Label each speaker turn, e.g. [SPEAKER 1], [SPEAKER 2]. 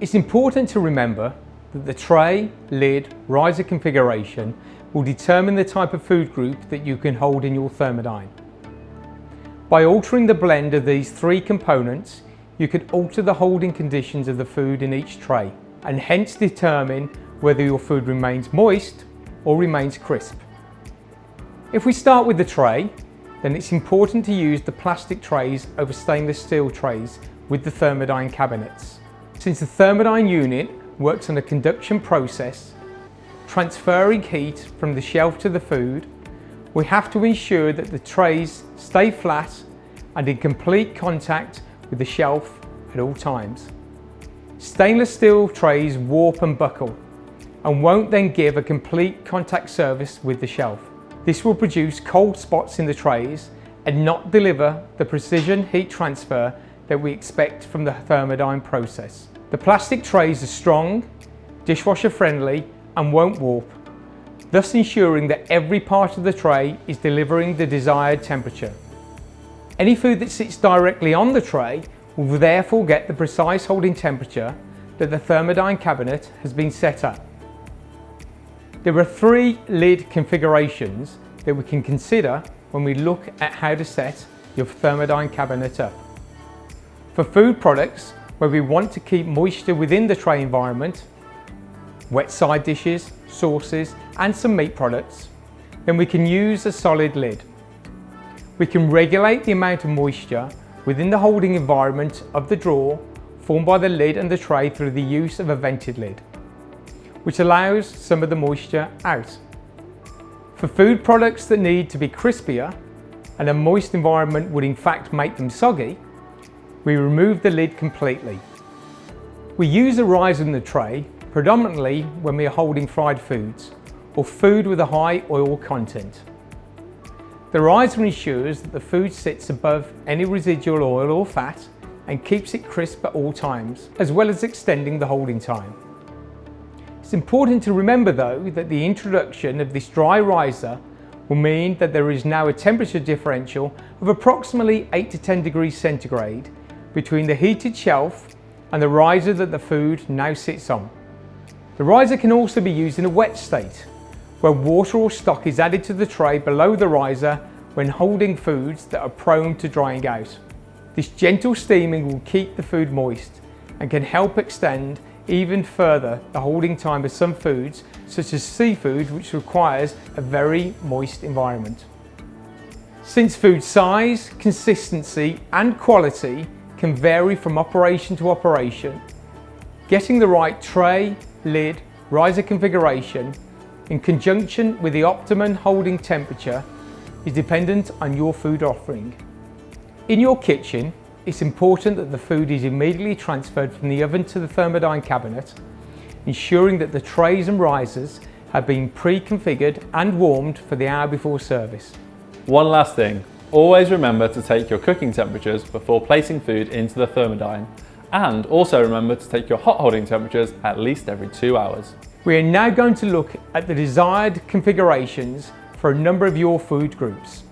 [SPEAKER 1] It's important to remember that the tray, lid, riser configuration will determine the type of food group that you can hold in your Thermodyne. By altering the blend of these three components, you can alter the holding conditions of the food in each tray and hence determine whether your food remains moist or remains crisp. If we start with the tray, then it's important to use the plastic trays over stainless steel trays with the Thermodyne cabinets. Since the Thermodyne unit works on a conduction process, transferring heat from the shelf to the food, we have to ensure that the trays stay flat and in complete contact with the shelf at all times. Stainless steel trays warp and buckle and won't then give a complete contact service with the shelf. This will produce cold spots in the trays and not deliver the precision heat transfer that we expect from the Thermodyne process. The plastic trays are strong, dishwasher friendly and won't warp, thus ensuring that every part of the tray is delivering the desired temperature. Any food that sits directly on the tray will therefore get the precise holding temperature that the Thermodyne cabinet has been set at. There are three lid configurations that we can consider when we look at how to set your Thermodyne cabinet up. For food products where we want to keep moisture within the tray environment, wet side dishes, sauces and some meat products, then we can use a solid lid. We can regulate the amount of moisture within the holding environment of the drawer formed by the lid and the tray through the use of a vented lid, which allows some of the moisture out. For food products that need to be crispier and a moist environment would in fact make them soggy, we remove the lid completely. We use a riser in the tray predominantly when we are holding fried foods or food with a high oil content. The riser ensures that the food sits above any residual oil or fat and keeps it crisp at all times, as well as extending the holding time. It's important to remember though that the introduction of this dry riser will mean that there is now a temperature differential of approximately 8 to 10 degrees centigrade between the heated shelf and the riser that the food now sits on. The riser can also be used in a wet state, where water or stock is added to the tray below the riser when holding foods that are prone to drying out. This gentle steaming will keep the food moist and can help extend even further the holding time of some foods, such as seafood, which requires a very moist environment. Since food size, consistency and quality can vary from operation to operation, getting the right tray, lid, riser configuration in conjunction with the optimum holding temperature is dependent on your food offering. In your kitchen, it's important that the food is immediately transferred from the oven to the Thermodyne cabinet, ensuring that the trays and risers have been pre-configured and warmed for the hour before service.
[SPEAKER 2] One last thing, always remember to take your cooking temperatures before placing food into the Thermodyne, and also remember to take your hot holding temperatures at least every 2 hours.
[SPEAKER 1] We are now going to look at the desired configurations for a number of your food groups.